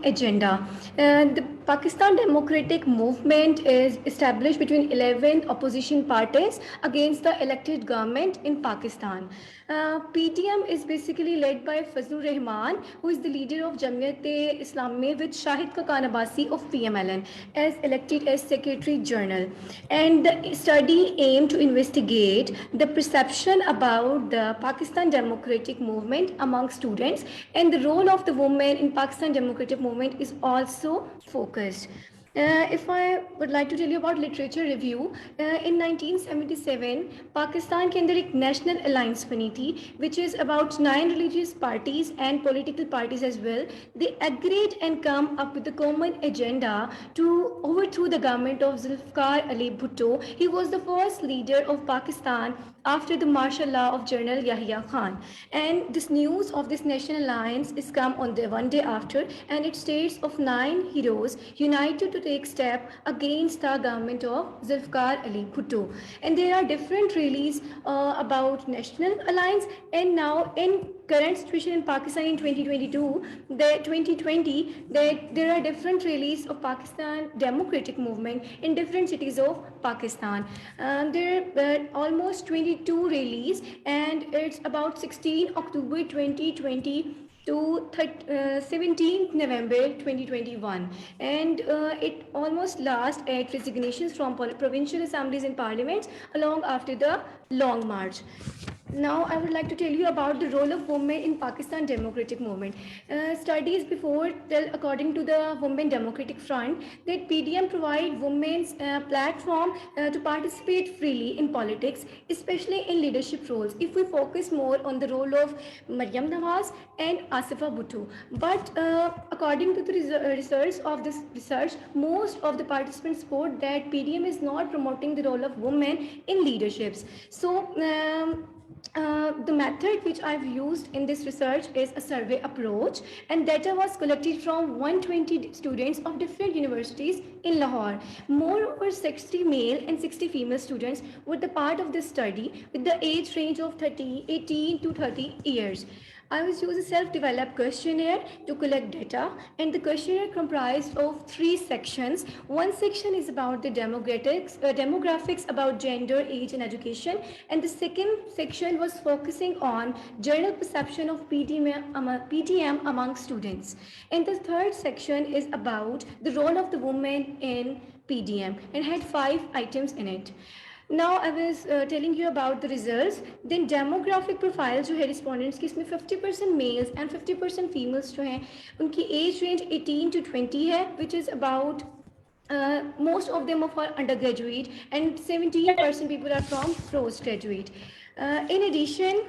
agenda. The Pakistan Democratic Movement is established between 11 opposition parties against the elected government in Pakistan. PTM is basically led by Fazlur Rahman, who is the leader of Jamiat-e-Islami, with Shahid Khan Abbasi of PMLN as elected as Secretary General. And the study aimed to investigate the perception about the Pakistan Democratic Movement among students, and the role of the women in Pakistan Democratic Movement is also focused. If I would like to tell you about literature review, in 1977 Pakistan के अंदर एक national alliance बनी थी, which is about 9 religious parties and political parties as well. They agreed and come up with a common agenda to overthrow the government of Zulfikar Ali Bhutto. He was the first leader of Pakistan after the martial law of General Yahya Khan. And this news of this national alliance is come on the one day after, and it states of 9 heroes united to take step against the government of Zulfikar Ali Bhutto. And there are different rallies about national alliance, and now in current situation in Pakistan in 2022, the 2020, that there are different rallies of Pakistan Democratic Movement in different cities of Pakistan. There are almost 22 rallies, and it's about 16 October 2020 to 17th November 2021, and it almost lasts at resignations from provincial assemblies and parliaments along after the long march. Now, I would like to tell you about the role of women in Pakistan Democratic Movement. Studies before tell, according to the Women Democratic Front, that PDM provide women's platform to participate freely in politics, especially in leadership roles. If we focus more on the role of Maryam Nawaz and Asifa Bhutto, but according to the research of this research, most of the participants support that PDM is not promoting the role of women in leaderships. So. The method which I've used in this research is a survey approach, and data was collected from 120 students of different universities in Lahore. Moreover, 60 male and 60 female students were the part of this study with the age range of 18 to 30 years. I was using a self-developed questionnaire to collect data, and the questionnaire comprised of 3 sections. One section is about the demographics about gender, age, and education, and the second section was focusing on general perception of PTM among students. And the third section is about the role of the woman in PDM and had 5 items in it. Now I was telling you about the results. Then demographic profiles जो है respondents की, इसमें 50% males and 50% females जो हैं उनकी age range 18 to 20 है, which is about most of them are undergraduate, and 17% people are from postgraduate. In addition,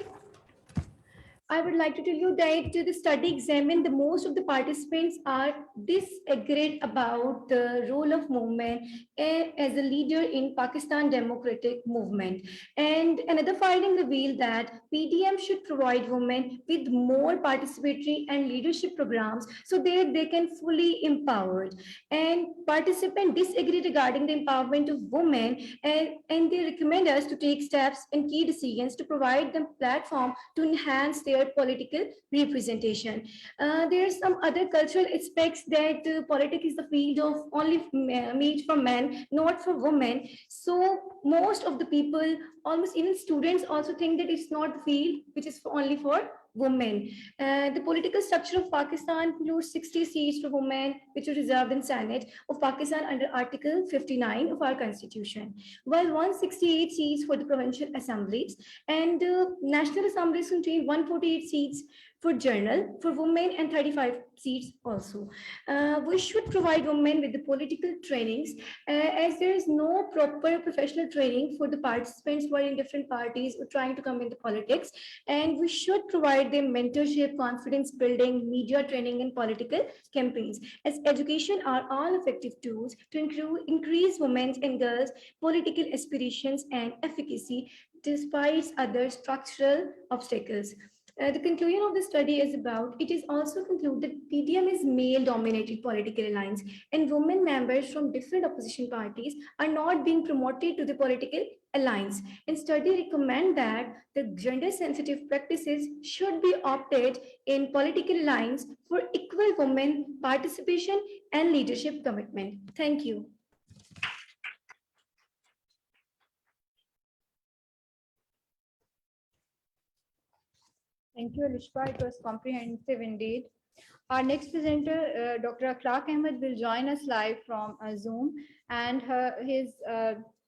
I would like to tell you that the study examined the most of the participants are disagreed about the role of women as a leader in Pakistan Democratic Movement. And another finding revealed that PDM should provide women with more participatory and leadership programs so that they can fully empowered. And participants disagree regarding the empowerment of women, and they recommend us to take steps and key decisions to provide them platform to enhance their political representation. There are some other cultural aspects that politics is the field of only made for men, not for women. So most of the people, almost even students, also think that it's not the field which is only for women. The political structure of Pakistan includes 60 seats for women, which are reserved in Senate of Pakistan under Article 59 of our Constitution, while 168 seats for the provincial assemblies, and national assemblies contain 148 seats for general, for women, and 35 seats also. We should provide women with the political trainings, as there is no proper professional training for the participants who are in different parties or trying to come into politics, and we should provide them mentorship, confidence building, media training, and political campaigns, as education are all effective tools to increase women's and girls' political aspirations and efficacy despite other structural obstacles. The conclusion of the study is about, it is also concluded that PDM is male-dominated political alliance, and women members from different opposition parties are not being promoted to the political Alliance. And study recommend that the gender sensitive practices should be opted in political alliance for equal women participation and leadership commitment. Thank you. Thank you, Alishba. It was comprehensive indeed. Our next presenter, Dr. Clark Ahmed, will join us live from Zoom, and his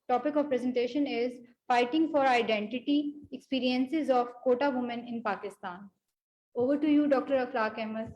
topic of presentation is Fighting for Identity, Experiences of Quota Women in Pakistan. Over to you, Dr. Clark Ahmed.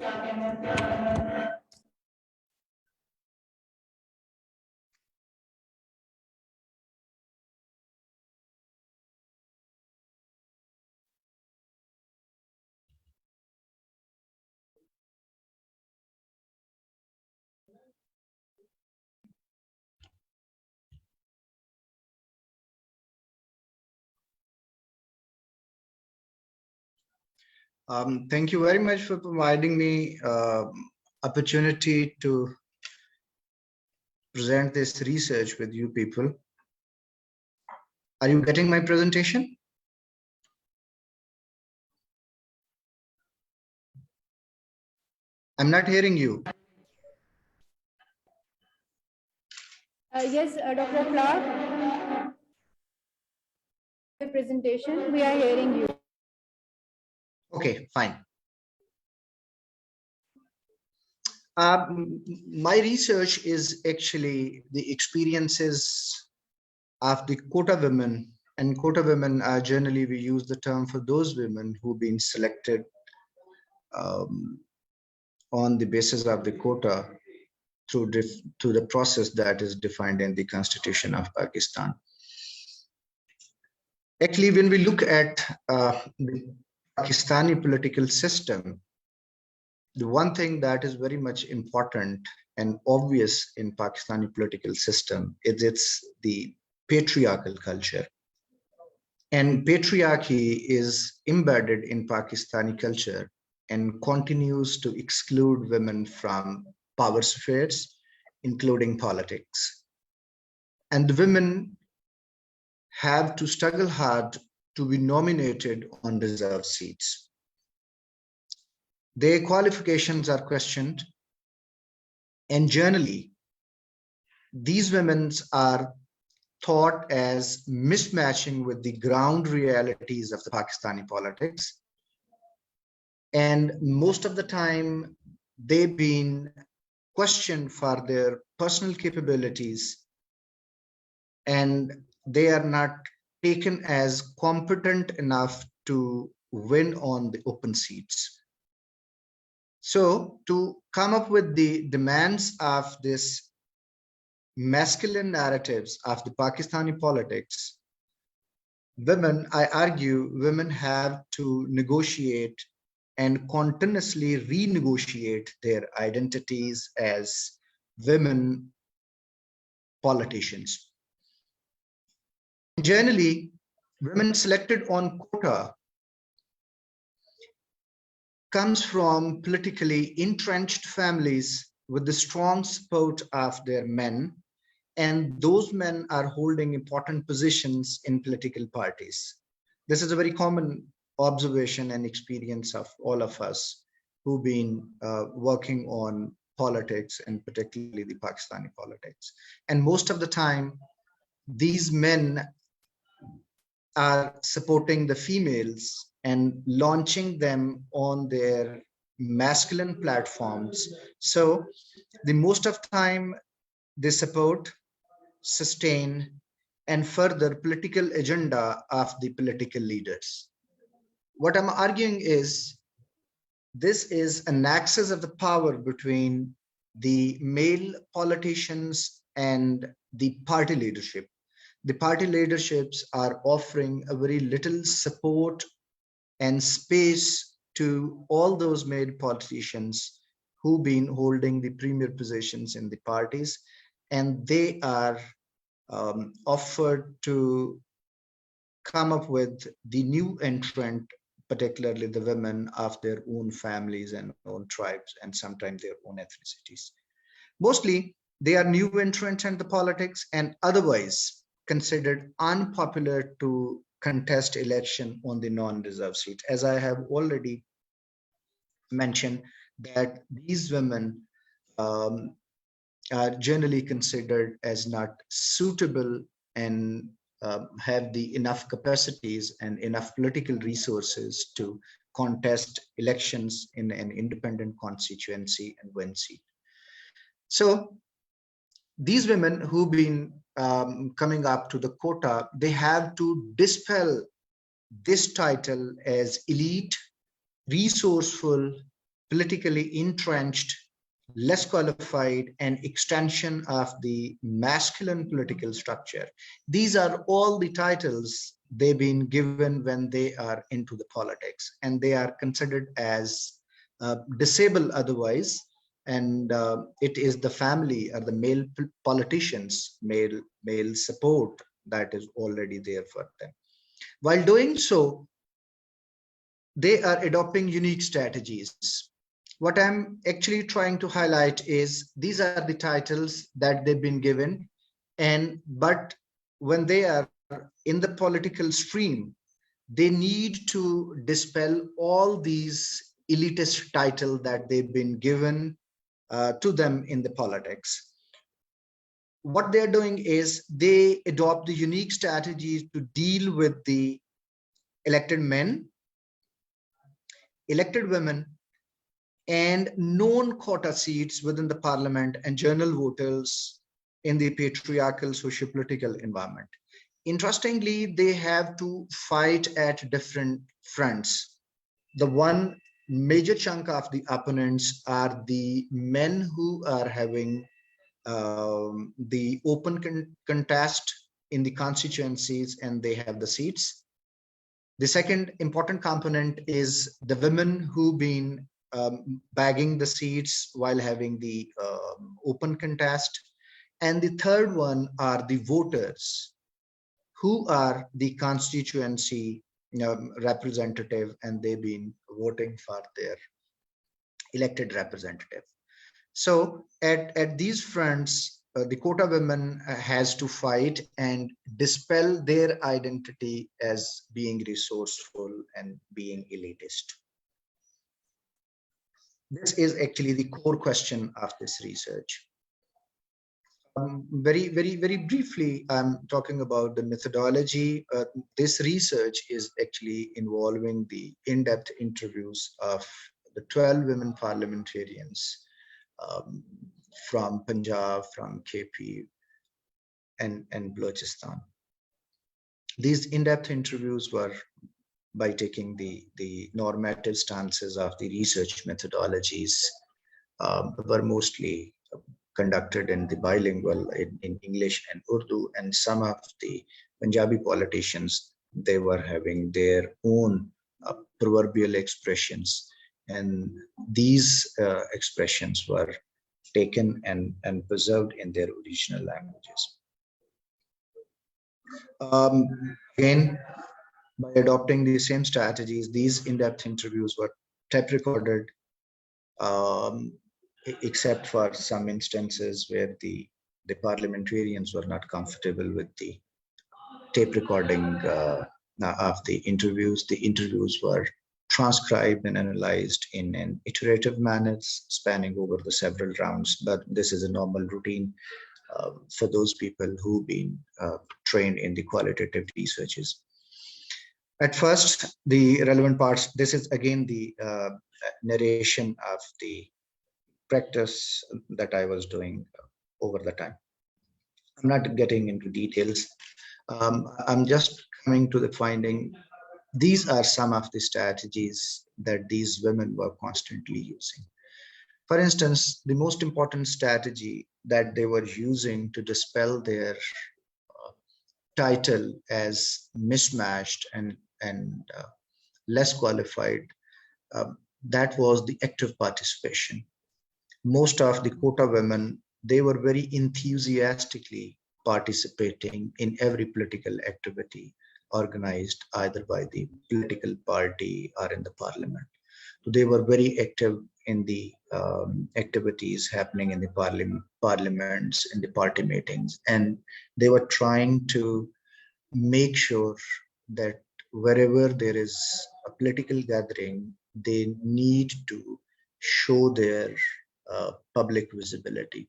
Thank you very much for providing me opportunity to present this research with you people. Are you getting my presentation? I'm not hearing you. Yes, Dr. Clark, your presentation, we are hearing you. Okay, fine. My research is actually the experiences of the quota women, and quota women are generally, we use the term for those women who've been selected on the basis of the quota through the process that is defined in the Constitution of Pakistan. Actually, when we look at the Pakistani political system, the one thing that is very much important and obvious in Pakistani political system is it's the patriarchal culture. And patriarchy is embedded in Pakistani culture and continues to exclude women from power spheres, including politics. And the women have to struggle hard to be nominated on reserved seats. Their qualifications are questioned, and generally, these women are thought as mismatching with the ground realities of the Pakistani politics. And most of the time, they've been questioned for their personal capabilities, and they are not taken as competent enough to win on the open seats. So to come up with the demands of this masculine narratives of the Pakistani politics, women, I argue, women have to negotiate and continuously renegotiate their identities as women politicians. Generally, women selected on quota comes from politically entrenched families with the strong support of their men, and those men are holding important positions in political parties. This is a very common observation and experience of all of us who've been working on politics, and particularly the Pakistani politics. And most of the time, these men are supporting the females and launching them on their masculine platforms. So the most of time they support, sustain, and further political agenda of the political leaders. What I'm arguing is this is an axis of the power between the male politicians and the party leadership. The party leaderships are offering a very little support and space to all those male politicians who've been holding the premier positions in the parties, and they are offered to come up with the new entrant, particularly the women of their own families and own tribes, and sometimes their own ethnicities. Mostly, they are new entrants in the politics, and otherwise, considered unpopular to contest election on the non-reserved seat. As I have already mentioned, that these women um, are generally considered as not suitable and have the enough capacities and enough political resources to contest elections in an independent constituency and win seat. So these women who've been coming up to the quota, they have to dispel this title as elite, resourceful, politically entrenched, less qualified, and extension of the masculine political structure. These are all the titles they've been given when they are into the politics, and they are considered as disabled otherwise. And it is the family or the male politicians, male support that is already there for them. While doing so, they are adopting unique strategies. What I'm actually trying to highlight is these are the titles that they've been given, and but when they are in the political stream, they need to dispel all these elitist titles that they've been given to them in the politics. What they're doing is they adopt the unique strategies to deal with the elected men, elected women, and non-quota seats within the parliament and general voters in the patriarchal socio-political environment. Interestingly, they have to fight at different fronts. The one major chunk of the opponents are the men who are having the open contest in the constituencies and they have the seats. The second important component is the women who've been bagging the seats while having the open contest. And the third one are the voters who are the constituency representative, and they've been voting for their elected representative. So at these fronts, the quota women has to fight and dispel their identity as being resourceful and being elitist. This is actually the core question of this research. Very briefly, I'm talking about the methodology. This research is actually involving the in-depth interviews of the 12 women parliamentarians um, from Punjab, from KP, and Balochistan. These in-depth interviews were by taking the normative stances of the research methodologies, were mostly conducted in the bilingual in English and Urdu, and some of the Punjabi politicians, they were having their own proverbial expressions, and these expressions were taken and preserved in their original languages. Again, by adopting the same strategies, these in-depth interviews were tape recorded, except for some instances where the parliamentarians were not comfortable with the tape recording of the interviews. The interviews were transcribed and analyzed in an iterative manner, spanning over the several rounds. But this is a normal routine for those people who've been trained in the qualitative researches. At first, the relevant parts, this is again the narration of the practice that I was doing over the time. I'm not getting into details. I'm just coming to the finding. These are some of the strategies that these women were constantly using. For instance, the most important strategy that they were using to dispel their title as mismatched and less qualified, that was the active participation. Most of the quota women, they were very enthusiastically participating in every political activity organized either by the political party or in the parliament. So they were very active in the activities happening in the parliaments, in the party meetings, and they were trying to make sure that wherever there is a political gathering, they need to show their public visibility.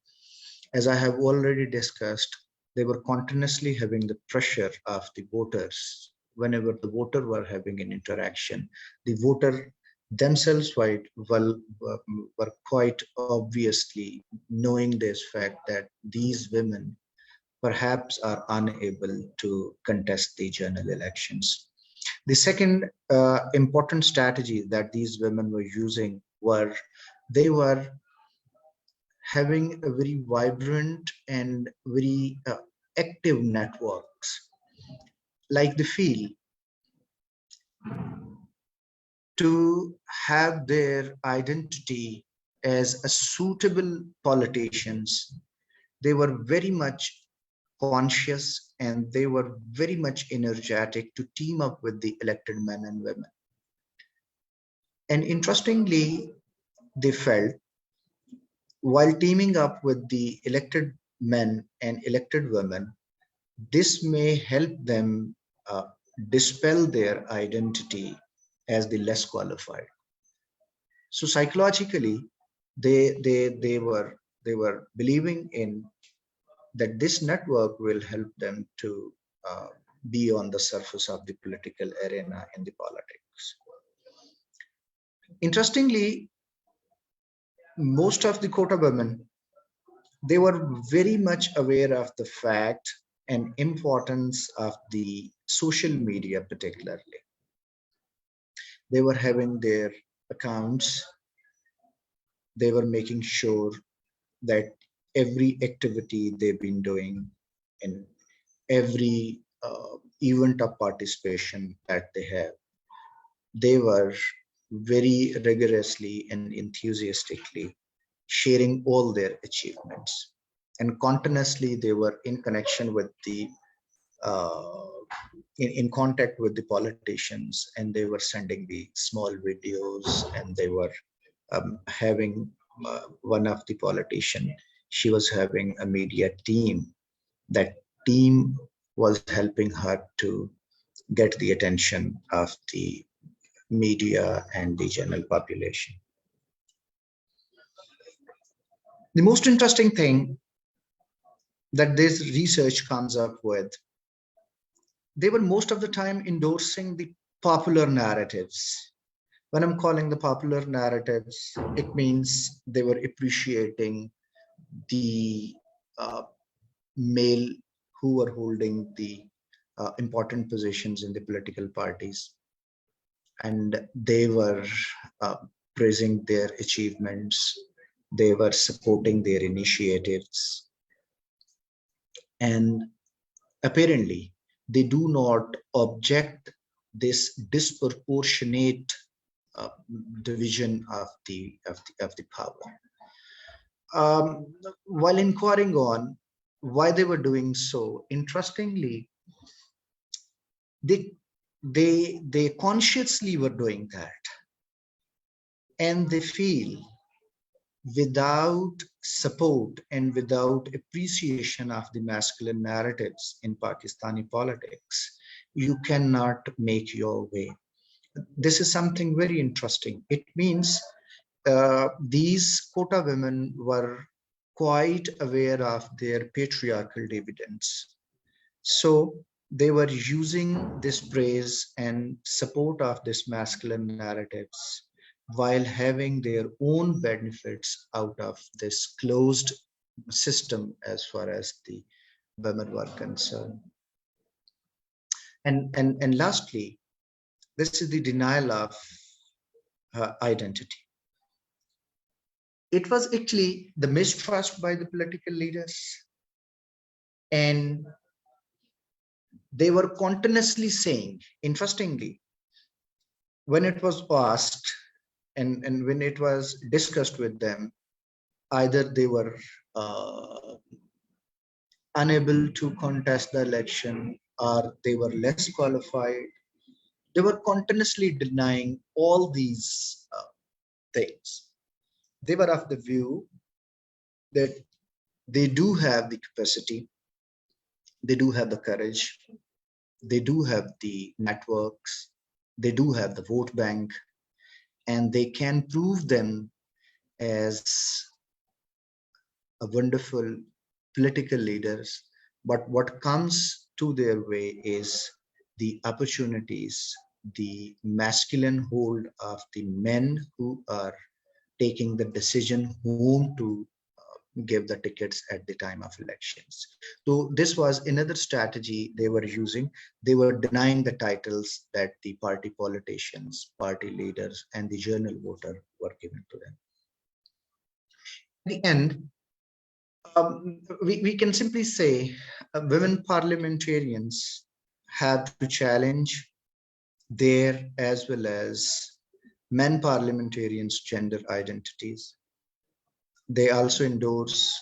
As I have already discussed, they were continuously having the pressure of the voters. Whenever the voter were having an interaction, the voter themselves were quite obviously knowing this fact that these women perhaps are unable to contest the general elections. The second important strategy that these women were using were they were having a very vibrant and very active networks, like they feel to have their identity as a suitable politicians. They were very much conscious and they were very much energetic to team up with the elected men and women. And interestingly, they felt while teaming up with the elected men and elected women, this may help them dispel their identity as the less qualified. So psychologically, they were believing in that this network will help them to uh, be on the surface of the political arena in the politics. Interestingly, most of the quota women, they were very much aware of the fact and importance of the social media particularly. They were having their accounts, they were making sure that every activity they've been doing in every event of participation that they have, they were very rigorously and enthusiastically sharing all their achievements. And continuously, they were in connection with the uh, in contact with the politicians, and they were sending the small videos, and they were having one of the politician. She was having a media team. That team was helping her to get the attention of the media and the general population. The most interesting thing that this research comes up with, they were most of the time endorsing the popular narratives. When I'm calling the popular narratives, it means they were appreciating the uh, male who were holding the important positions in the political parties, and they were uh, praising their achievements, they were supporting their initiatives, and apparently they do not object this disproportionate uh, division of the power. While inquiring on why they were doing so, interestingly, they they consciously were doing that, and they feel without support and without appreciation of the masculine narratives in Pakistani politics, you cannot make your way. This is something very interesting. It means these quota women were quite aware of their patriarchal dividends. So they were using this praise and support of this masculine narratives while having their own benefits out of this closed system as far as the women were concerned. And lastly, this is the denial of identity. It was actually the mistrust by the political leaders, and they were continuously saying, interestingly, when it was asked and when it was discussed with them, either they were uh, unable to contest the election or they were less qualified. They were continuously denying all these things. They were of the view that they do have the capacity, they do have the courage, they do have the networks, they do have the vote bank, and they can prove them as a wonderful political leaders. But what comes to their way is the opportunities, the masculine hold of the men who are taking the decision whom to give the tickets at the time of elections. So this was another strategy they were using. They were denying the titles that the party politicians, party leaders, and the journal voter were given to them. At the end, we can simply say women parliamentarians have to challenge their as well as men parliamentarians' gender identities. They also endorse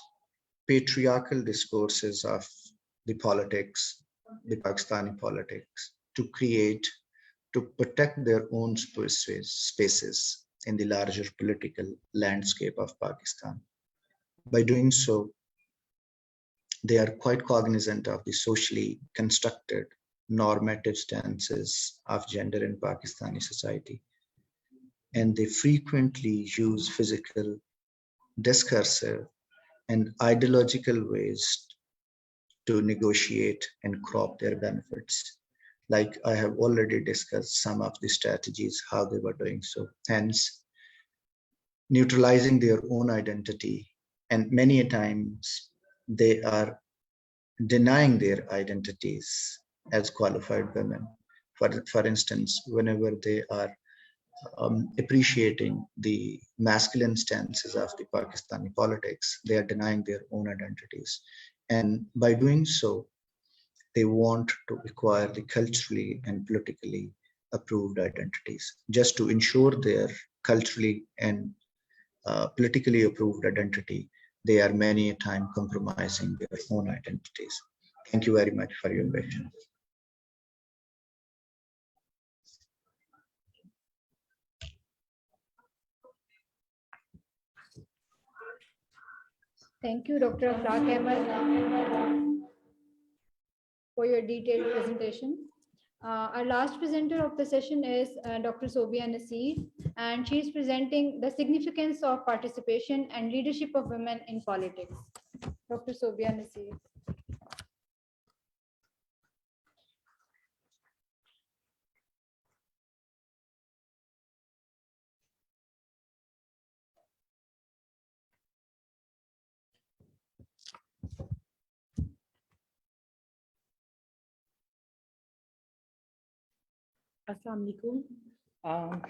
patriarchal discourses of the politics, the Pakistani politics, to create, to protect their own spaces in the larger political landscape of Pakistan. By doing so, they are quite cognizant of the socially constructed normative stances of gender in Pakistani society. And they frequently use physical, discursive, and ideological ways to negotiate and crop their benefits. Like I have already discussed some of the strategies, how they were doing so. Hence, neutralizing their own identity. And many a times they are denying their identities as qualified women. For instance, whenever they are appreciating the masculine stances of the Pakistani politics, they are denying their own identities. And by doing so, they want to acquire the culturally and politically approved identities just to ensure their culturally and politically approved identity. They are many a time compromising their own identities. Thank you very much for your invitation. Thank you, Dr. Clark Ahmed, for your detailed presentation. Our last presenter of the session is Dr. Sobia Nasir, and she is presenting the significance of participation and leadership of women in politics. Dr. Sobia Nasir. Assalamu alaikum.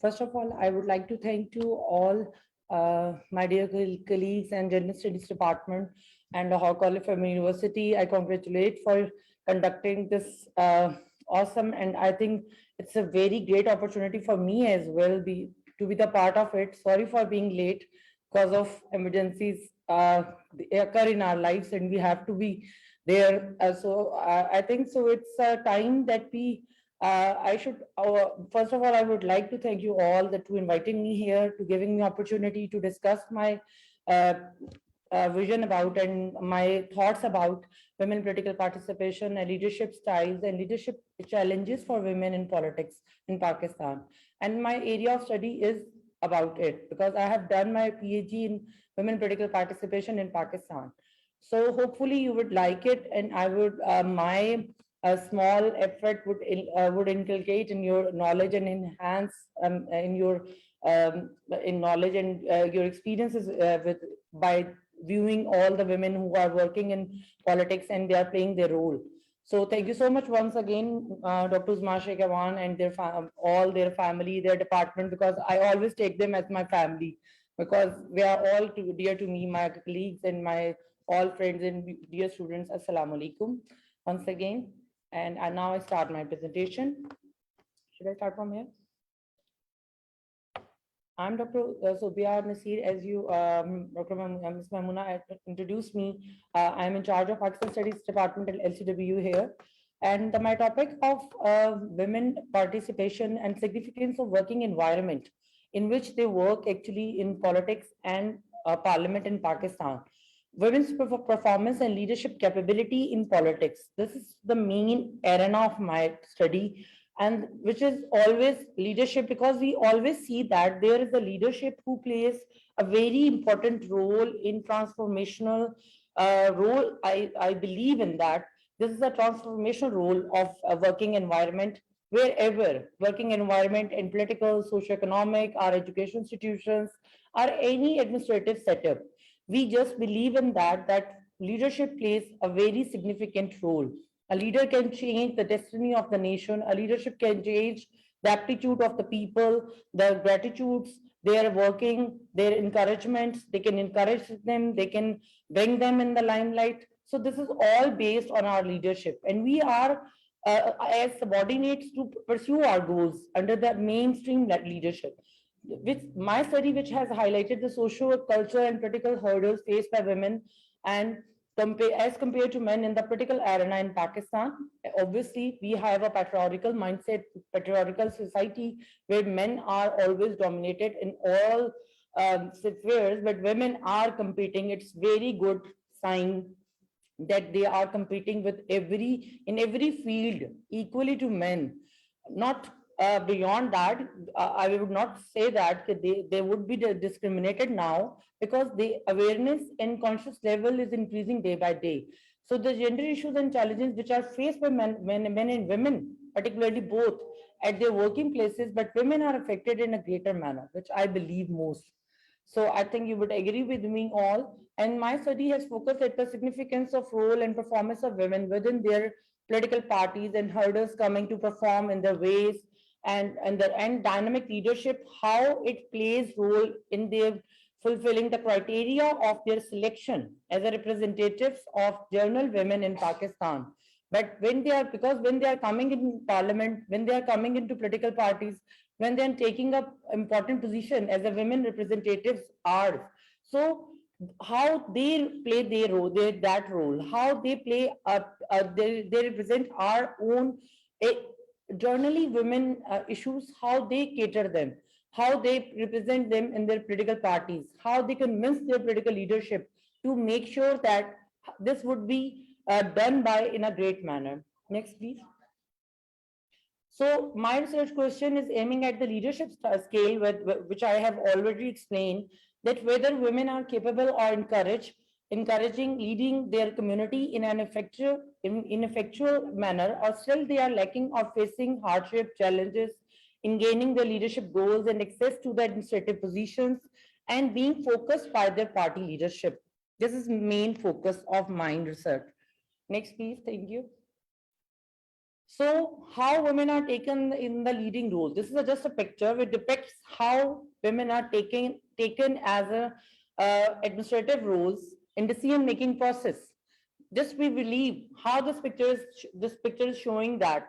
First of all, I would like to thank to all my dear colleagues and Gender Studies Department and Lahore College of University. I congratulate for conducting this awesome, and I think it's a very great opportunity for me as well to be the part of it. Sorry for being late because of emergencies they occur in our lives and we have to be there. I think so. It's a time that we I should, first of all, I would like to thank you all that to inviting me here, to giving me opportunity to discuss my uh, vision about and my thoughts about women political participation and leadership styles and leadership challenges for women in politics in Pakistan. And my area of study is about it because I have done my PhD in women political participation in Pakistan. So hopefully you would like it, and I would my a small effort would inculcate in your knowledge and enhance in your in knowledge and your experiences with by viewing all the women who are working in politics and they are playing their role. So thank you so much once again, Dr. Uzma Sheikh Awan and their all their family, their department, because I always take them as my family because they are all dear to me, my colleagues and my all friends and dear students. Assalamu alaikum once again. And now I start my presentation. Should I start from here? I'm Dr. Sobia Nasir. As you, Dr. Ms. Mamuna introduced me, I'm in charge of Pakistan Studies Department at LCW here. And my topic of women participation and significance of working environment in which they work actually in politics and parliament in Pakistan. Women's performance and leadership capability in politics. This is the main arena of my study, and which is always leadership, because we always see that there is a leadership who plays a very important role in transformational role. I believe in that. This is a transformational role of a working environment, wherever working environment in political, socio-economic, our education institutions, or any administrative setup. We just believe in that leadership plays a very significant role. A leader can change the destiny of the nation. A leadership can change the aptitude of the people, their gratitudes, their working, their encouragements. They can encourage them, they can bring them in the limelight. So this is all based on our leadership, and we are as subordinates to pursue our goals under the mainstream leadership. Which my study, which has highlighted the social, cultural, and political hurdles faced by women and as compared to men in the political arena in Pakistan. Obviously, we have a patriarchal mindset, patriarchal society where men are always dominated in all spheres, but women are competing. It's very good sign that they are competing with in every field equally to men. Not beyond that, I would not say that they would be discriminated now, because the awareness and conscious level is increasing day by day. So the gender issues and challenges which are faced by men and women, particularly both at their working places, but women are affected in a greater manner, which I believe most. So I think you would agree with me all. And my study has focused at the significance of role and performance of women within their political parties and hurdles coming to perform in their ways, and dynamic leadership, how it plays role in their fulfilling the criteria of their selection as a representatives of journal women in Pakistan. But when they are, because when they are coming in parliament, when they are coming into political parties, when they are taking up important position as a women representatives are, so how they play their role, that role, how they play they represent our own generally women issues, how they cater them, how they represent them in their political parties, how they convince their political leadership to make sure that this would be done by in a great manner. Next, please. So my research question is aiming at the leadership scale, which I have already explained, that whether women are capable or encouraging, leading their community in an ineffectual manner, or still they are lacking or facing hardship challenges in gaining their leadership goals and access to the administrative positions and being focused by their party leadership. This is main focus of my research. Next, please. Thank you. So how women are taken in the leading role. This is just a picture which depicts how women are taken as a administrative roles in decision-making process. Just we believe how this picture is showing that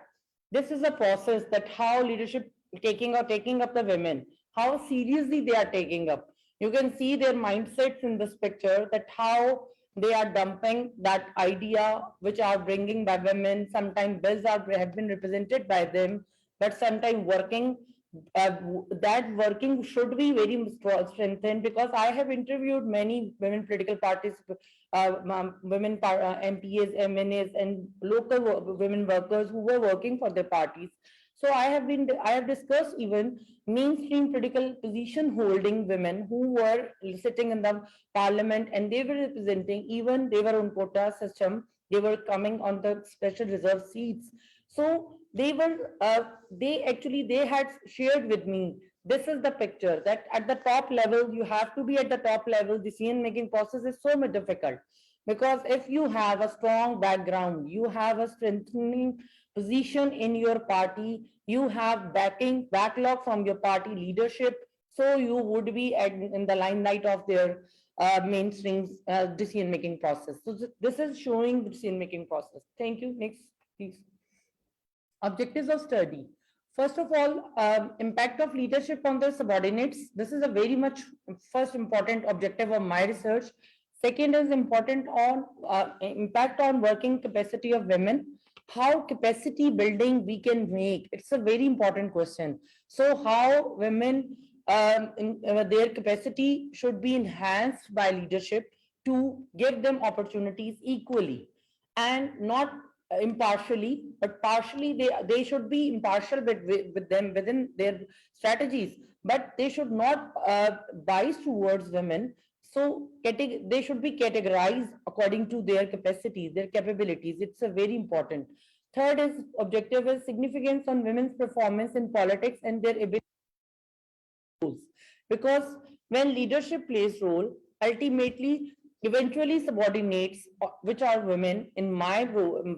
this is a process, that how leadership taking up the women, how seriously they are taking up. You can see their mindsets in this picture, that how they are dumping that idea which are bringing by women. Sometimes bills have been represented by them, but sometimes working that working should be very strengthened, because I have interviewed many women political parties, women MPs, MNAs, and local women workers who were working for their parties. So I have discussed even mainstream political position holding women who were sitting in the parliament, and they were representing, even they were on quota system, they were coming on the special reserve seats. So they had shared with me, this is the picture, that at the top level, you have to be at the top level. Decision making process is so much difficult, because if you have a strong background, you have a strengthening position in your party, you have backlog from your party leadership, so you would be in the limelight of their mainstream decision making process. So this is showing the decision making process. Thank you. Next, please. Objectives of study. First of all, impact of leadership on the subordinates. This is a very much first important objective of my research. Second is important on impact on working capacity of women. How capacity building we can make. It's a very important question. So how women their capacity should be enhanced by leadership to give them opportunities equally and not impartially, but partially. They should be impartial with them within their strategies, but they should not bias towards women. So they should be categorized according to their capacities, their capabilities. It's a very important. Third is objective is significance on women's performance in politics and their ability, because when leadership plays role, ultimately eventually subordinates, which are women in my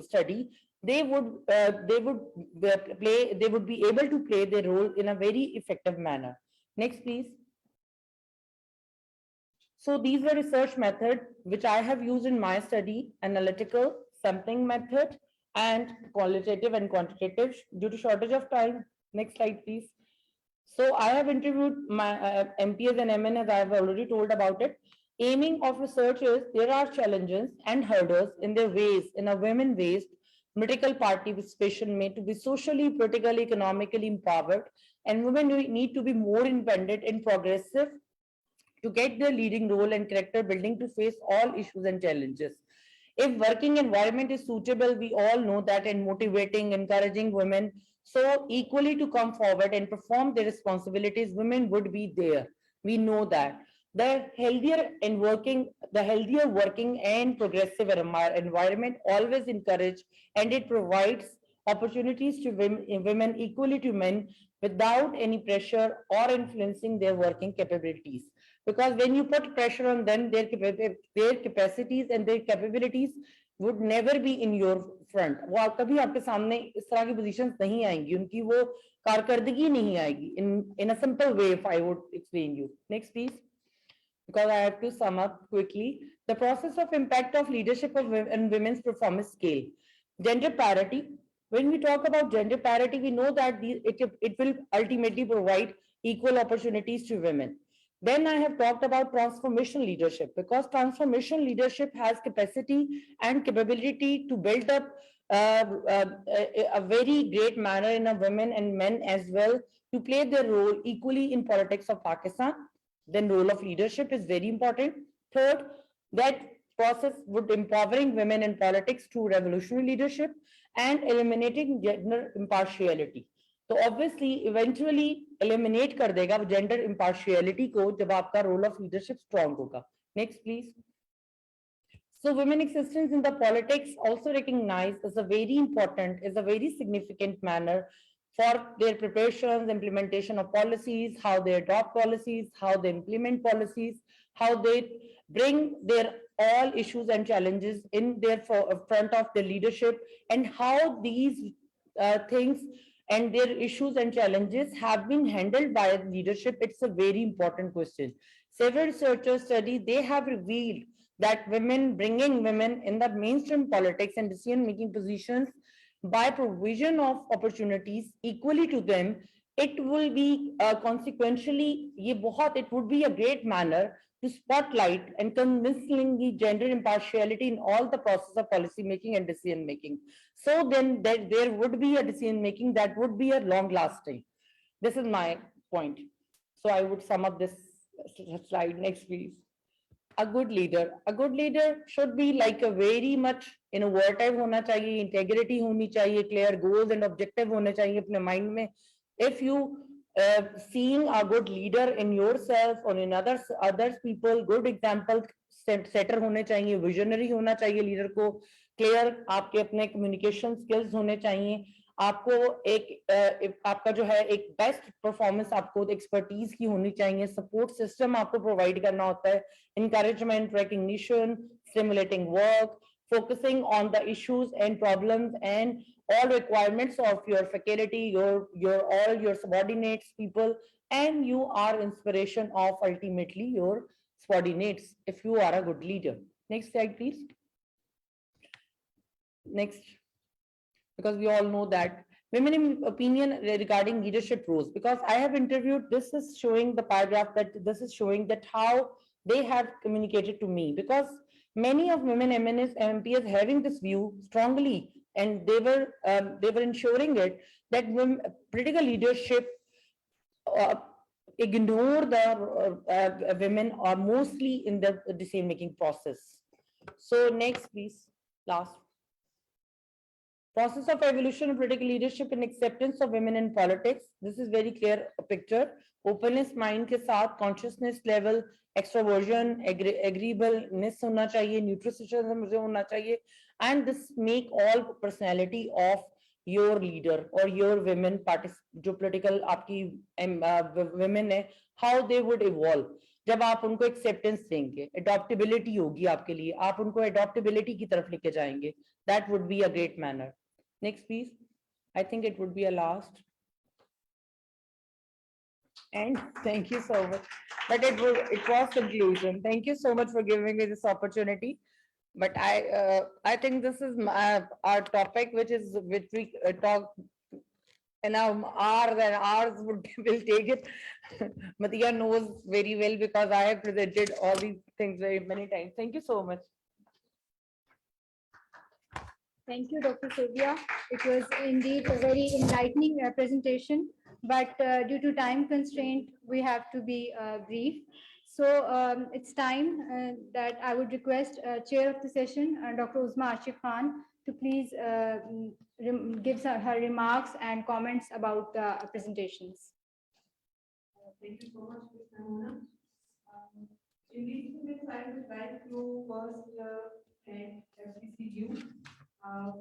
study, they would be able to play their role in a very effective manner. Next, please. So these were research methods which I have used in my study: analytical, sampling method, and qualitative and quantitative. Due to shortage of time, next slide, please. So I have interviewed my MPs and MNs. I have already told about it. Aiming of research is there are challenges and hurdles in their ways, in a women-based political participation made to be socially, politically, economically empowered, and women need to be more independent and progressive to get their leading role and character building to face all issues and challenges. If working environment is suitable, we all know that, and motivating, encouraging women so equally to come forward and perform their responsibilities, women would be there. We know that. The healthier working and progressive environment always encourage, and it provides opportunities to women equally to men without any pressure or influencing their working capabilities. Because when you put pressure on them, their capacities and their capabilities would never be in your front. वो कभी आपके सामने इस तरह की positions नहीं आएंगी, उनकी वो कारकर्दगी नहीं आएगी. In a simple way, if I would explain you. Next, please. Because I have to sum up quickly. The process of impact of leadership of women's performance scale. Gender parity. When we talk about gender parity, we know that it will ultimately provide equal opportunities to women. Then I have talked about transformation leadership, because transformation leadership has capacity and capability to build up a very great manner in a women and men as well to play their role equally in politics of Pakistan. Then role of leadership is very important. Third, that process would empowering women in politics through revolutionary leadership and eliminating gender impartiality. तो obviously eventually eliminate कर देगा gender impartiality को जब आपका role of leadership strong होगा. Next please. So women existence in the politics also recognized as a very important, is a very significant manner for their preparations, implementation of policies, how they adopt policies, how they implement policies, how they bring their all issues and challenges in their front of the leadership, and how these things and their issues and challenges have been handled by leadership. It's a very important question. Several researchers study, they have revealed that bringing women in the mainstream politics and decision-making positions by provision of opportunities equally to them, it will be consequentially, it would be a great manner to spotlight and convincingly gender impartiality in all the process of policy making and decision making. So then there would be a decision making that would be a long lasting. This is my point. So I would sum up this slide. Next, please. A good leader should be like a very much in a volatile hona chahiye, integrity honi chahiye, clear goals and objective hone chahiye apne mind mein. If you seeing a good leader in yourself or in others people, good example setter hone chahiye, visionary hona chahiye leader ko, clear आपके अपने communication skills होने चाहिए, आपको एक आपका जो है एक बेस्ट परफॉर्मेंस आपको एक्सपर्टीज की होनी चाहिए, सपोर्ट सिस्टम आपको प्रोवाइड करना होता है, encouragement, recognition, stimulating work, focusing on the issues and problems and all requirements of your faculty, all your subordinates people, and you are inspiration of ultimately your subordinates if you are a good leader. Next slide, please. Next, because we all know that women in opinion regarding leadership roles, because I have interviewed, this is showing the paragraph that this is showing that how they have communicated to me, because many of women MNs, MPs having this view strongly, and they were ensuring it that political leadership ignore the women are mostly in the decision making process. So next, please, last. Process of evolution of political leadership and acceptance of women in politics. This is very clear picture. Openness mind के साथ consciousness level, extroversion, agreeableness होना चाहिए, neuroticism होना चाहिए, and this make all personality of your leader or your women जो political आपकी women है, how they would evolve. जब आप उनको acceptance देंगे, adaptability होगी आपके लिए, आप उनको adaptability की तरफ लेके जाएंगे, that would be a great manner. Next, please. I think it would be a last. And thank you so much. But it was conclusion. Thank you so much for giving me this opportunity. But I think this is our topic, which we talk in hours and hours will take it. Matiya knows very well because I have presented all these things very many times. Thank you so much. Thank you, Dr. Sylvia. It was indeed a very enlightening presentation, but due to time constraint, we have to be brief. So it's time that I would request Chair of the session, Dr. Uzma Ashif Khan, to please give her remarks and comments about the presentations. Thank you so much, Ms. Namuna. In these 2 minutes, I would like to first thank FCCU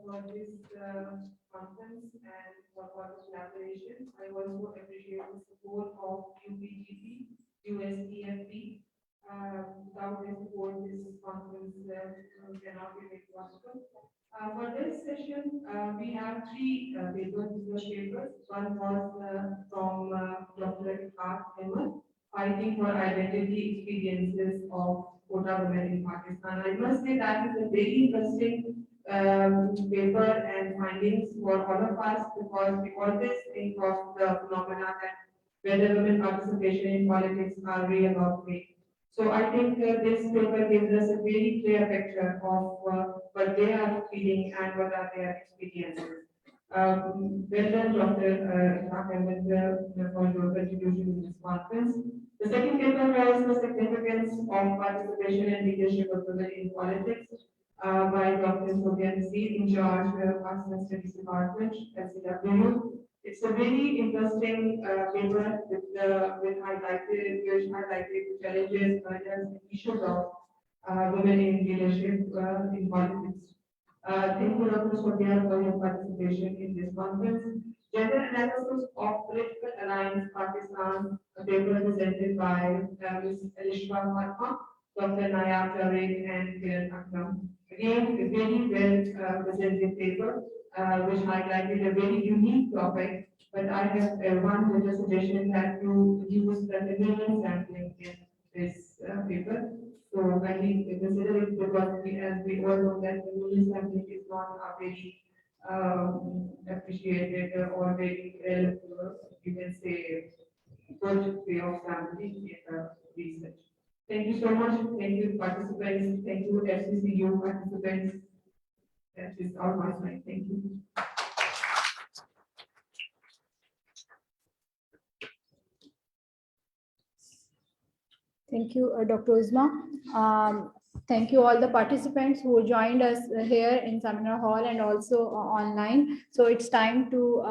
for this conference and for the collaboration. I also appreciate the support of UPGC, USTFP. Without their support, this conference cannot be made possible. For this session, we have 3 research papers. One was from Dr. Ahmed, Fighting for Identity Experiences of Quota Women in Pakistan. I must say that is a very interesting paper and findings for all of us because we always think of the phenomena that whether women participation in politics are real or fake. So I think this paper gives us a very clear picture of what they are feeling and what are their experiences. Well done, Dr. Ahmed, for your contribution to this conference. The second paper was the significance of participation and leadership of women in politics by Dr. Sophia Nasir, in charge of Pakistan Studies Department, LCW. It's a very interesting paper with highlighted the challenges, and issues of women in leadership in politics. Thank you, Dr. Sophia, for your participation in this conference. Gender analysis of political alliance Pakistan, a paper presented by Ms. Alishwa Fatma, Dr. Nayab Javed, and Kiran Akram. Again, a very well presented paper, which highlighted a very unique topic. But I have one little suggestion that you use the million sampling in this paper. So kindly consider it because as we all know that the million sampling is not a very appreciated or very you can say good way of sampling in the research. Thank you so much. Thank you, participants. Thank you, FCCU participants. That is all my side. Thank you. Thank you, Dr. Uzma. Thank you all the participants who joined us here in Seminar Hall and also online. So it's time to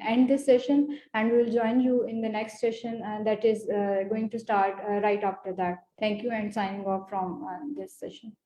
end this session and we'll join you in the next session that is going to start right after that. Thank you and signing off from this session.